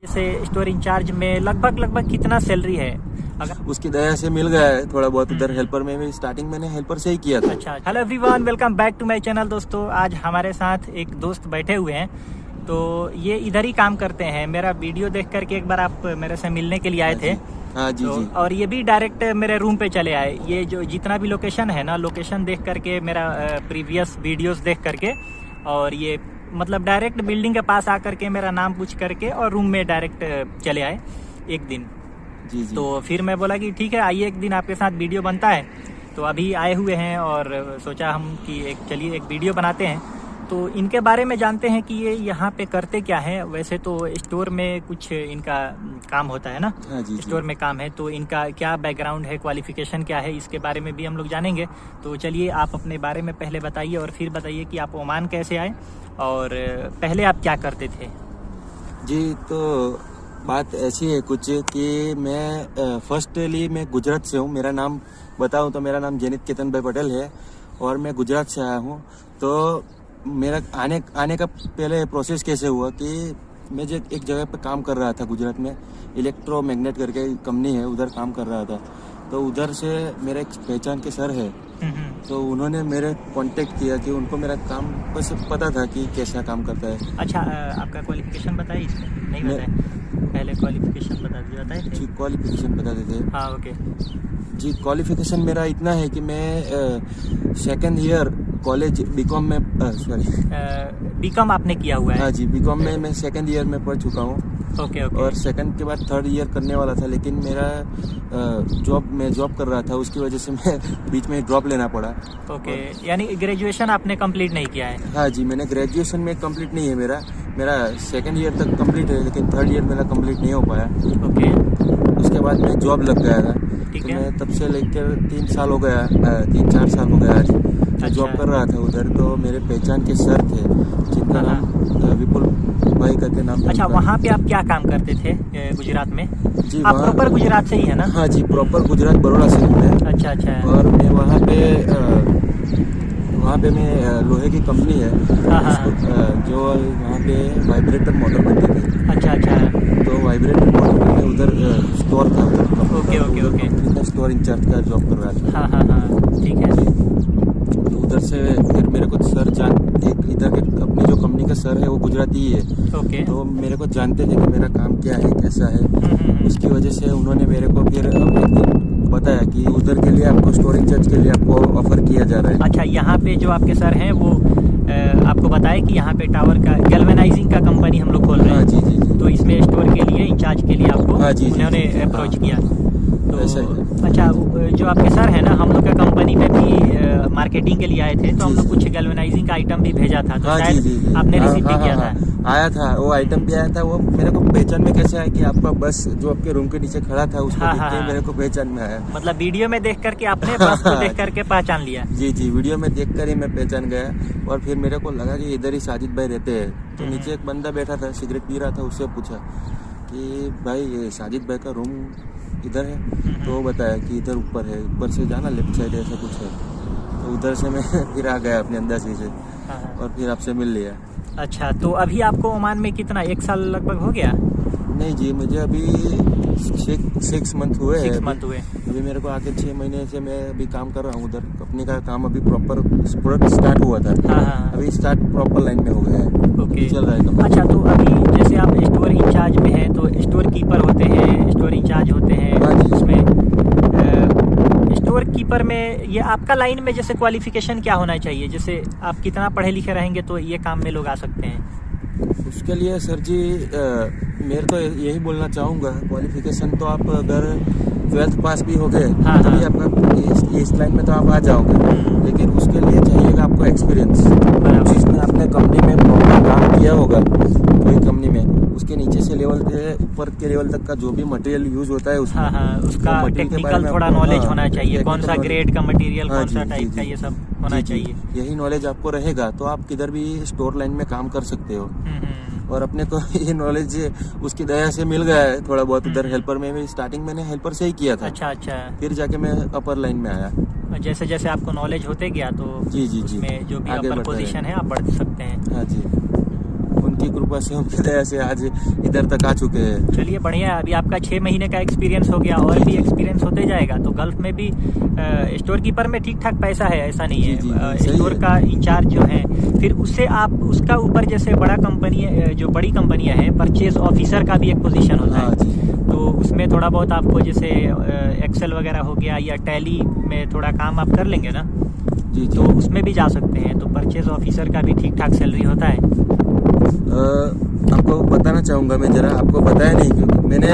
जैसे store incharge में लगभग कितना सैलरी है? अगर उसकी दया से मिल गया है थोड़ा बहुत उधर हेल्पर में भी। स्टार्टिंग मैंने हेल्पर से ही किया था। अच्छा, hello everyone, welcome back to my channel. दोस्तों, आज हमारे साथ एक दोस्त बैठे हुए हैं, तो ये इधर ही काम करते हैं। मेरा वीडियो देख करके एक बार आप मेरे से मिलने के लिए आए थे। हाँ जी तो, जी। और ये भी डायरेक्ट मेरे रूम पे चले आए। ये जो जितना भी लोकेशन है ना, लोकेशन देख करके, मेरा प्रीवियस वीडियोस देख करके, और ये मतलब डायरेक्ट बिल्डिंग के पास आकर के मेरा नाम पूछ करके और रूम में डायरेक्ट चले आए एक दिन। जी जी। तो फिर मैं बोला कि ठीक है, आइए एक दिन आपके साथ वीडियो बनता है। तो अभी आए हुए हैं और सोचा हम कि चलिए एक वीडियो बनाते हैं। तो इनके बारे में जानते हैं कि ये यहाँ पे करते क्या है। वैसे तो स्टोर में कुछ इनका काम होता है ना। हाँ जी स्टोर में काम है, तो इनका क्या बैकग्राउंड है, क्वालिफिकेशन क्या है, इसके बारे में भी हम लोग जानेंगे। तो चलिए आप अपने बारे में पहले बताइए और फिर बताइए कि आप ओमान कैसे आए और पहले आप क्या करते थे। जी, तो बात ऐसी है कुछ कि मैं फर्स्टली मैं गुजरात से हूँ। मेरा नाम बताऊँ तो मेरा नाम जेनित केतन भाई पटेल है और मैं गुजरात से आया हूँ। तो मेरा आने का पहले प्रोसेस कैसे हुआ कि मैं जो एक जगह पे काम कर रहा था गुजरात में, इलेक्ट्रोमैग्नेट करके कंपनी है, उधर काम कर रहा था। तो उधर से मेरे एक पहचान के सर है, तो उन्होंने मेरे कांटेक्ट किया कि उनको मेरा काम बस पता था कि कैसा काम करता है। अच्छा, आपका क्वालिफिकेशन बताइए इसमें? नहीं बताया पहले? क्वालिफिकेशन बताए थे जी, क्वालिफिकेशन बता देते। हाँ, ओके जी, क्वालिफिकेशन मेरा इतना है कि मैं सेकंड ईयर कॉलेज बीकॉम में बीकॉम आपने किया हुआ है? हाँ जी, बीकॉम में मैं सेकंड ईयर में पढ़ चुका हूँ। Okay okay. और सेकंड के बाद थर्ड ईयर करने वाला था, लेकिन मेरा जॉब कर रहा था, उसकी वजह से मैं बीच में ड्रॉप लेना पड़ा। ओके, यानी ग्रेजुएशन आपने कंप्लीट नहीं किया है? हाँ जी, मैंने ग्रेजुएशन में कंप्लीट नहीं है मेरा सेकंड ईयर तक कंप्लीट है, लेकिन थर्ड ईयर मेरा कंप्लीट नहीं हो पाया। ओके। उसके बाद मैं जॉब लग गया था। ठीक तो है। मैं तब से लेकर 3 साल हो गया, 3-4 साल हो गया आज मैं जॉब कर रहा था उधर। तो मेरे पहचान के सर थे जिनका नाम विपुल भाई करके नाम। अच्छा, वहाँ पे आप क्या काम करते थे गुजरात में? जी, आप प्रॉपर गुजरात से ही है ना? हाँ जी, प्रॉपर गुजरात बड़ौदा से हूँ मैं। अच्छा अच्छा। और मैं वहाँ पे मैं लोहे की कंपनी है। हाँ। जो वहाँ पे वाइब्रेटर मॉडल बनते थे। अच्छा अच्छा। तो वाइब्रेटर मॉडल में उधर स्टोर था उधर। ओके। स्टोर इंचार्ज का जॉब कर रहा था। हाँ, ठीक है। तो उधर से फिर मेरे को सर एक इधर के अपनी जो कंपनी का सर है वो गुजराती ही है। ओके। तो मेरे को जानते थे कि मेरा काम क्या है, कैसा है। उसकी वजह से उन्होंने मेरे को फिर बताया कि उधर के लिए आपको स्टोर इंचार्ज के लिए आपको ऑफर किया जा रहा है। अच्छा, यहाँ पे जो आपके सर हैं वो आपको बताया कि यहाँ पे टावर का गैल्वेनाइजिंग का कंपनी हम लोग खोल रहे हैं। हाँ जी। तो इसमें स्टोर के लिए, इंचार्ज के लिए आपको उन्होंने अप्रोच किया। तो अच्छा, जो आपके सर है ना, हम लोग का कंपनी में भी मार्केटिंग के लिए आए थे, तो हम लोग कुछ गैल्वेनाइजिंग का आइटम भी भेजा था। तो शायद आपने रिसीव भी किया था? आया था, वो आइटम भी आया था। वो मेरे को पहचान में कैसे आया कि आपका बस जो आपके रूम के नीचे खड़ा था उसको देख के मेरे को पहचान में आया। मतलब वीडियो में देख करके आपने बस को देख करके पहचान लिया? जी, वीडियो में देख कर ही मैं पहचान गया। और फिर मेरे को लगा कि इधर ही साजिद भाई रहते हैं। तो नीचे एक बंदा बैठा था, सिगरेट पी रहा था, उससे पूछा कि भाई ये साजिद भाई का रूम इधर है? तो वो बताया कि इधर ऊपर है, ऊपर से जाना, लेफ्ट साइड ऐसा कुछ है। तो उधर से मैं फिर आ गया अपने अंदाज़े से और फिर आपसे मिल लिया। अच्छा, तो अभी आपको ओमान में कितना, 1 साल लगभग हो गया? नहीं जी, मुझे अभी 6 मंथ हुए हैं। 6 मंथ हुए। अभी मेरे को आके 6 महीने से मैं अभी काम कर रहा हूँ उधर। कंपनी का काम अभी प्रॉपर प्रोडक्ट स्टार्ट हुआ था। हाँ। अभी स्टार्ट प्रॉपर लाइन में हो गया है। ओके, चल रहा है। अच्छा, तो अभी जैसे आप स्टोर इंचार्ज में हैं, तो स्टोर कीपर होते हैं, स्टोर इंचार्ज होते हैं। हाँ जी। उसमें स्टोर कीपर में ये आपका लाइन में जैसे क्वालिफिकेशन क्या होना चाहिए? जैसे आप कितना पढ़े लिखे रहेंगे तो ये काम में लोग आ सकते हैं? उसके लिए सर जी मेरे को यही बोलना चाहूँगा, क्वालिफिकेशन तो आप अगर 12th पास भी हो गए तभी आपका इस लाइन में तो आप आ जाओगे। लेकिन उसके लिए चाहिएगा आपको एक्सपीरियंस। जिसने आपने कंपनी में प्रॉपर काम किया होगा, कोई कंपनी में, उसके नीचे से लेवल से ऊपर के लेवल तक का जो भी मटेरियल यूज होता है उसमें उसका टेक्निकल थोड़ा नॉलेज होना चाहिए। कौन सा ग्रेड का मटेरियल, कौन सा टाइप का, ये सब होना चाहिए। यही नॉलेज आपको रहेगा तो आप किधर भी स्टोर लाइन में काम कर सकते हो। और अपने को ये नॉलेज उसकी दया से मिल गया है थोड़ा बहुत उधर हेल्पर में भी। स्टार्टिंग मैंने हेल्पर से ही किया था। अच्छा। फिर जाके मैं अपर लाइन में आया। जैसे जैसे आपको नॉलेज होते गया तो जी उसमें जो भी अपर पोजीशन है आप बढ़ सकते हैं। हाँ जी, वो उनकी कृपा से, उनकी दया से आज इधर तक आ चुके हैं। चलिए बढ़िया है। अभी आपका 6 महीने का एक्सपीरियंस हो गया और भी एक्सपीरियंस होते जाएगा। तो गल्फ में भी स्टोर कीपर में ठीक ठाक पैसा है, ऐसा नहीं है। सही स्टोर है। का इंचार्ज जो है, फिर उससे आप उसका ऊपर जैसे बड़ा कंपनी जो बड़ी कंपनियां हैं, परचेज ऑफिसर का भी एक पोजीशन होता हाँ है। जी। तो उसमें थोड़ा बहुत आपको जैसे एक्सेल वगैरह हो गया या टैली में थोड़ा काम आप कर लेंगे ना, जी जी। तो उसमें भी जा सकते हैं। तो परचेज ऑफिसर का भी ठीक ठाक सैलरी होता है। आपको बताना चाहूँगा मैं, जरा आपको बताया नहीं क्योंकि मैंने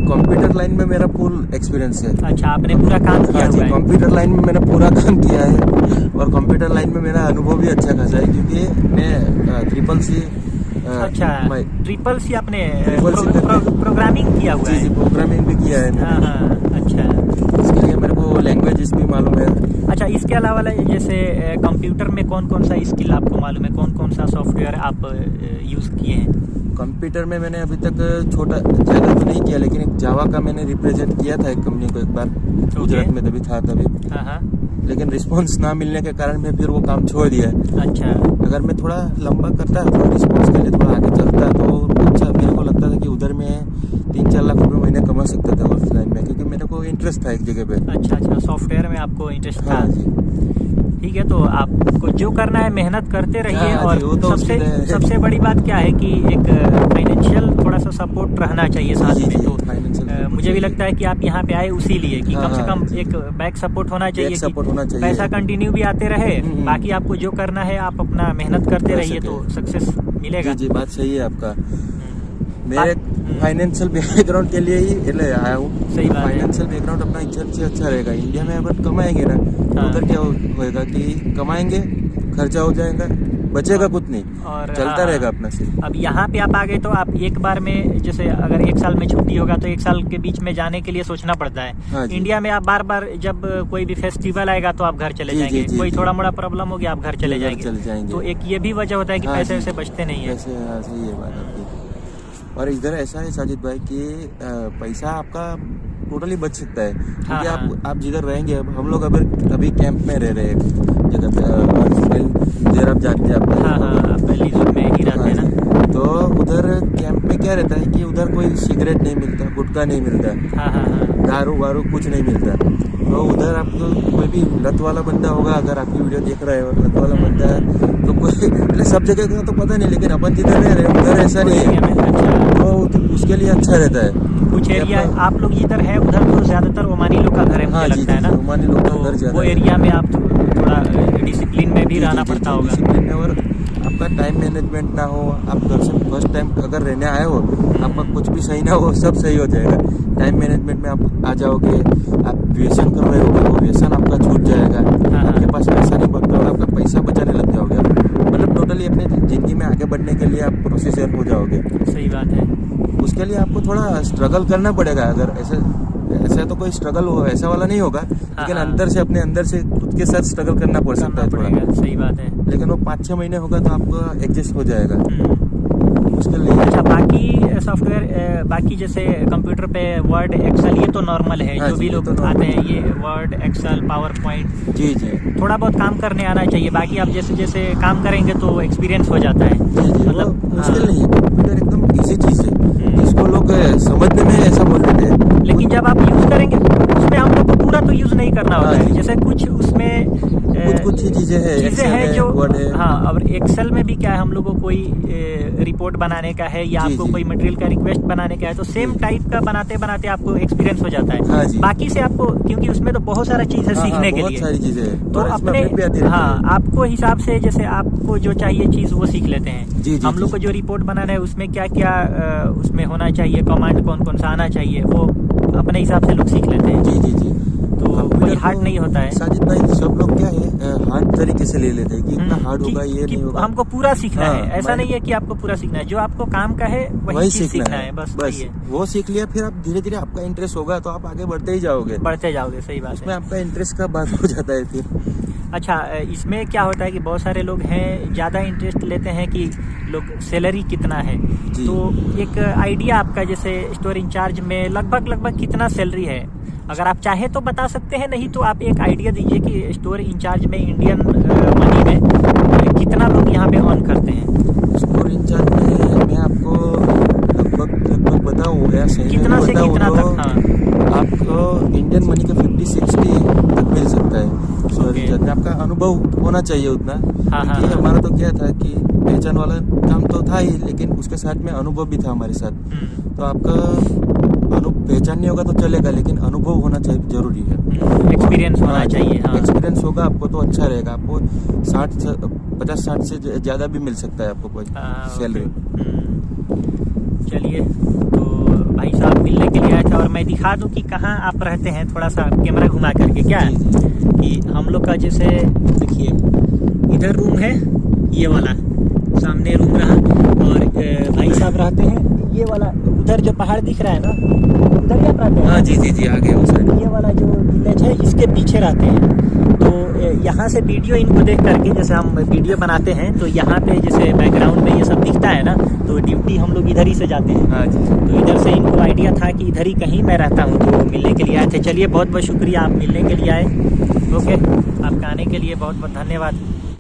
कंप्यूटर लाइन में मेरा फुल एक्सपीरियंस है। अच्छा, आपने पूरा काम किया हाँ जी, हुआ है। कंप्यूटर लाइन में मैंने पूरा काम किया है और कंप्यूटर लाइन में मेरा अनुभव भी अच्छा खासा है क्योंकि मैं CCC अच्छा, ट्रिपल सी आपने ट्रिपल सी प्रोग्रामिंग किया हुआ जी जी, है। प्रोग्रामिंग भी किया है हाँ मैंने। हाँ, अच्छा इसके लिए मेरे को लैंग्वेजेस भी मालूम है। अच्छा। इसके अलावा जैसे कंप्यूटर में कौन कौन सा स्किल आपको मालूम है, कौन कौन सा सॉफ्टवेयर आप यूज़ किए हैं? कंप्यूटर में मैंने अभी तक ज़्यादा तो नहीं किया, लेकिन एक जावा का मैंने रिप्रेजेंट किया था एक कंपनी को एक बार, गुजरात में तभी था तभी। हाँ हाँ, लेकिन रिस्पॉन्स ना मिलने के कारण मैं फिर वो काम छोड़ दिया है। अच्छा अगर मैं थोड़ा लंबा करता, थोड़ा रिस्पॉन्स के लिए थोड़ा आगे चलता तो अच्छा मेरे को लगता था कि उधर मैं 3-4 लाख रुपए महीने कमा सकता था उस लाइन में, क्योंकि मेरे को इंटरेस्ट था एक जगह पे। अच्छा अच्छा, सॉफ्टवेयर में आपको इंटरेस्ट था। हाँ जी। ठीक है, तो आपको जो करना है मेहनत करते रहिए। हाँ जी, वो और तो सबसे बड़ी बात क्या है कि एक फाइनेंशियल थोड़ा सा सपोर्ट रहना चाहिए साथ जी, में। जी, तो फाइनेंशियल मुझे भी लगता है कि आप यहाँ पे आए उसी लिए कि हाँ, कम से कम जी। एक बैक सपोर्ट होना चाहिए, बैक सपोर्ट होना चाहिए। पैसा कंटिन्यू भी आते रहे। बाकी आपको जो करना है आप अपना मेहनत करते कर रहिए सके। तो सक्सेस मिलेगा। जी जी, बात सही है आपका। मेरे फाइनेंशियल बैकग्राउंड के लिए ही आया हूँ। सही बात है। फाइनेंशियल बैकग्राउंड अपना इच्छा से अच्छा रहेगा। इंडिया में अगर कमाएंगे ना, हाँ। उधर क्या होएगा कि कमाएंगे, खर्चा हो जाएगा, बचेगा कुछ नहीं और चलता हाँ, रहेगा अपना सिर्फ। अब यहाँ पे आप आ गए तो आप एक बार में, जैसे अगर 1 साल में छुट्टी होगा तो 1 साल के बीच में जाने के लिए सोचना पड़ता है। हाँ जी। इंडिया में आप बार बार जब कोई भी फेस्टिवल आएगा तो आप घर चले जी, जाएंगे, जी, जी, कोई जी। थोड़ा मोड़ा प्रॉब्लम हो गया आप घर चले घर चले जाएंगे। तो एक ये भी वजह होता है कि हाँ पैसे जी। वैसे बचते नहीं है। पैसे, हाँ, सही है बात आपकी। और इधर ऐसा है साजिद भाई कि पैसा आपका टोटली बच सकता है क्योंकि हाँ, आप जिधर रहेंगे। अब हम लोग अभी कैंप में रह रहे हैं जगह पे, उधर आप जानते हैं आप। हाँ हाँ, आप पहली जोन में ही रहते हैं ना। तो उधर कैंप में क्या रहता है कि उधर कोई सिगरेट नहीं मिलता, गुटखा नहीं मिलता, हाँ हाँ हाँ, दारू वारू कुछ नहीं मिलता। तो उधर आपको कोई भी लत वाला बंदा होगा, अगर आपकी वीडियो देख रहा है और लत वाला बंदा है तो कोई पहले सब जगह का तो पता नहीं, लेकिन अपन जिधर रह रहे हैं उधर ऐसा नहीं है। अच्छा, तो उसके लिए अच्छा रहता है। कुछ एरिया आप लोग जिधर है उधर तो ज्यादातर ओमानी लोग का घर है, मुझे हाँ, लगता है ना। ओमानी लोग का घर ज्यादा वो है। एरिया में आप थोड़ा डिसिप्लिन में भी रहना पड़ता होगा। डिसिप्लिन में, और आपका टाइम मैनेजमेंट ना हो, आप घर से फर्स्ट टाइम अगर रहने आए हो, आपका कुछ भी सही ना हो, सब सही हो जाएगा। टाइम मैनेजमेंट में आप आ जाओगे, आप व्यसन कर रहे होगे, वो व्यसन आपका छूट जाएगा। आपके पास पैसा नहीं बचता और आपका पैसा बचाने लग जाओगे आप। मतलब टोटली अपने जिंदगी में आगे बढ़ने के लिए आप प्रोसीजर हो जाओगे। सही बात है। उसके लिए आपको थोड़ा स्ट्रगल करना पड़ेगा। अगर ऐसा तो कोई स्ट्रगल हो ऐसा वाला नहीं होगा, लेकिन हाँ। अंदर से अपने अंदर से खुद के साथ स्ट्रगल करना पड़ सकता है थोड़ा। पड़ेगा, सही बात है। लेकिन वो 5-6 महीने होगा तो आपको एडजस्ट हो जाएगा मुश्किल नहीं है। अच्छा, बाकी सॉफ्टवेयर, बाकी जैसे कंप्यूटर पे वर्ड एक्सेल ये तो नॉर्मल है। हाँ जो जी, भी ये लोग तो आते हैं, ये वर्ड एक्सेल पावर पॉइंट जी जी थोड़ा बहुत काम करने आना चाहिए। बाकी आप जैसे जैसे काम करेंगे तो एक्सपीरियंस हो जाता है। जी जी, वो मुश्किल हाँ। नहीं है। कंप्यूटर एकदम इजी चीज है, इसको लोग समझने में ऐसा बोल देते हैं, लेकिन जब आप यूज करेंगे उसमें हम लोग को पूरा तो यूज नहीं करना होता हाँ है। जी। जैसे कुछ उसमें कुछ ही चीजें हैं, चीजें Excel हैं है, जो Word है। हाँ, और एक्सेल में भी क्या है, हम लोग को कोई रिपोर्ट बनाने का है या जी, आपको जी। कोई मटेरियल का रिक्वेस्ट बनाने का है तो सेम टाइप का बनाते बनाते आपको एक्सपीरियंस हो जाता है। हाँ जी। बाकी से आपको, क्योंकि उसमें तो बहुत सारा चीज है हाँ, सीखने के बहुत लिए। सारी चीजें हैं तो और इसमें अपने अपडेट भी आती रहती हाँ, है। आपको हिसाब से जैसे आपको जो चाहिए चीज वो सीख लेते हैं। जी, जी, हम लोग जी। को जो रिपोर्ट बनाना है उसमें क्या क्या उसमें होना चाहिए, कमांड कौन कौन सा आना चाहिए, वो अपने हिसाब से लोग सीख लेते हैं। जी जी जी। तो कोई हार्ड नहीं होता है। साजिद भाई, सब लोग क्या है हार्ड तरीके से ले लेते हैं कि इतना हार्ड कि- होगा, ये कि नहीं होगा। हमको पूरा सीखना हाँ, है, ऐसा मैं- नहीं है कि आपको पूरा सीखना है। जो आपको काम का है वही चीज सीखना है, बस वही है। वो सीख लिया, फिर आप धीरे धीरे आपका इंटरेस्ट होगा तो आप आगे बढ़ते ही जाओगे। बढ़ते जाओगे, सही बात उसमें है। आपका इंटरेस्ट का बात हो जाता है फिर। अच्छा, इसमें क्या होता है कि बहुत सारे लोग हैं ज़्यादा इंटरेस्ट लेते हैं कि लोग सैलरी कितना है। जी। तो एक आइडिया आपका, जैसे स्टोर इंचार्ज में लगभग कितना सैलरी है, अगर आप चाहे तो बता सकते हैं, नहीं तो आप एक आइडिया दीजिए कि स्टोर इंचार्ज में इंडियन मनी में कितना लोग यहाँ पे अर्न करते हैं। स्टोर इंचार्ज में यार सही कितना में से बताऊं कितना तो तक? हाँ आपको इंडियन मनी का 50-60 तक मिल सकता है। Sorry Okay. आपका अनुभव होना चाहिए उतना। हाँ, हाँ, क्योंकि हाँ। हमारा तो क्या था कि पहचान वाला काम तो था ही, लेकिन उसके साथ में अनुभव भी था हमारे साथ। तो आपका पहचान नहीं होगा तो चलेगा, लेकिन अनुभव होना चाहिए, जरूरी है। एक्सपीरियंस होना चाहिए। हाँ एक्सपीरियंस होगा आपको तो अच्छा रहेगा। आपको 50-60 से ज्यादा भी मिल सकता है आपको सैलरी। चलिए, तो भाई साहब मिलने के लिए आए थे, और मैं दिखा दूं कि कहाँ आप रहते हैं। थोड़ा सा कैमरा घुमा करके, क्या है कि हम लोग का जैसे देखिए, इधर रूम है, ये वाला सामने रूम रहा, और भाई साहब रहते हैं ये वाला, उधर जो पहाड़ दिख रहा है ना, उधर ही आप रहते हैं। हाँ जी आगे उस साइड। ये वाला जो विलेज है, इसके पीछे रहते हैं। तो यहाँ से वीडियो इनको देख करके, जैसे हम वीडियो बनाते हैं तो यहाँ पे जैसे बैकग्राउंड में ये सब दिखता है ना, तो ड्यूटी हम लोग इधर ही से जाते हैं। हाँ जी। तो इधर से इनको आइडिया था कि इधर ही कहीं मैं रहता हूँ, तो मिलने के लिए आए थे। चलिए, बहुत बहुत शुक्रिया, आप मिलने के लिए आए। ओके, आपका आने के लिए बहुत बहुत धन्यवाद।